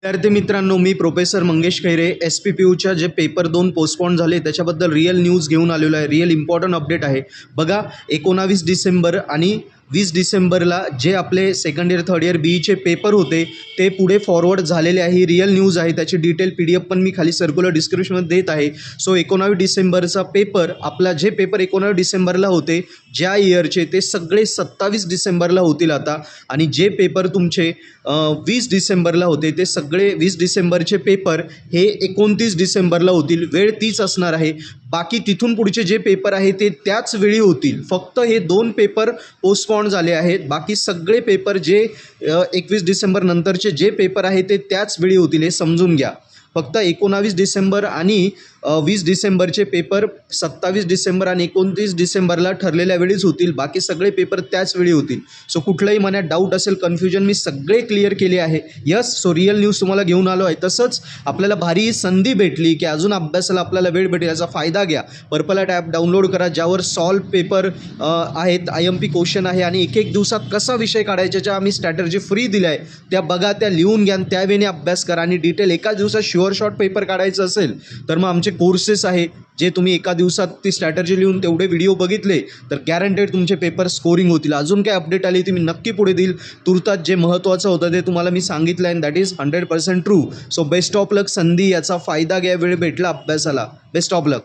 विद्यार्थी मित्रांनो, मी प्रोफेसर मंगेश खैरे SPPUच्या जे पेपर 2 पोस्टपोन झाले त्याच्याबद्दल रिअल न्यूज घेऊन आलेलो आहे. रिअल इम्पॉर्टंट अपडेट आहे. बघा, 19 डिसेंबर आणि 20 डिसेंबरला जे आपले सेकंड इयर थर्ड इयर BEचे पेपर होते ते पुढे फॉरवर्ड झालेले आहे. ही रिअल न्यूज आहे. त्याची डिटेल PDF पण मी खाली सर्क्युलर डिस्क्रिप्शनमध्ये देत आहे. सो 19 डिसेंबरचा पेपर, आपला जे पेपर 19 डिसेंबरला होते ज्या इयरचे, ते सगळे 27 डिसेंबरला होतील आता. आणि जे पेपर तुमचे 20 डिसेंबरला होते ते सगळे 20 डिसेंबरचे पेपर हे 29 डिसेंबरला होतील. वेळ तीच असणार आहे. बाकी तिथून पुढचे जे पेपर आहे ते त्याच वेळी होतील. फक्त हे 2 पेपर पोस्टपोन झाले आहेत. बाकी सगळे पेपर जे 21 डिसेंबर नंतरचे जे पेपर आहे ते त्याच वेळी होतील, हे समजून घ्या. फक्त 19 डिसेंबर आणि 20 डिसेंबरचे पेपर 27 डिसेंबर आणि 29 डिसेंबरला ठरलेल्या वेळीच होतील. बाकी सगळे पेपर त्याच वेळी होतील. सो कुठलंही मनात डाऊट असेल, कन्फ्युजन, मी सगळे क्लिअर केले आहे. यस, सो रिअल न्यूज तुम्हाला घेऊन आलो आहे. तसंच आपल्याला भारी संधी भेटली की अजून अभ्यासाला आपल्याला वेळ भेटेल, याचा फायदा घ्या. पर्पल ॲट ॲप डाउनलोड करा, ज्यावर सॉल्व पेपर आहेत, IMP क्वेश्चन आहे आणि एक दिवसात कसा विषय काढायच्याच्या आम्ही स्ट्रॅटर्जी फ्री दिल्या आहे. त्या बघा, त्या लिहून घ्या, त्यावेळी अभ्यास करा आणि डिटेल एका दिवसात शुअर शॉर्ट पेपर काढायचं असेल तर मग आमचे कोर्सेस आहे, जे तुम्ही एका दिवसात ती स्ट्रॅटर्जी लिहून तेवढे व्हिडिओ बघितले तर गॅरंटेड तुमचे पेपर स्कोरिंग होतील. अजून काय अपडेट आली ती मी नक्की पुढे देईल. तुर्तात जे महत्त्वाचं होतं ते तुम्हाला मी सांगितलं आहे, that is 100% true. So best of luck. संधी, याचा फायदा घ्या. वेळ भेटला अभ्यासाला. Best of luck.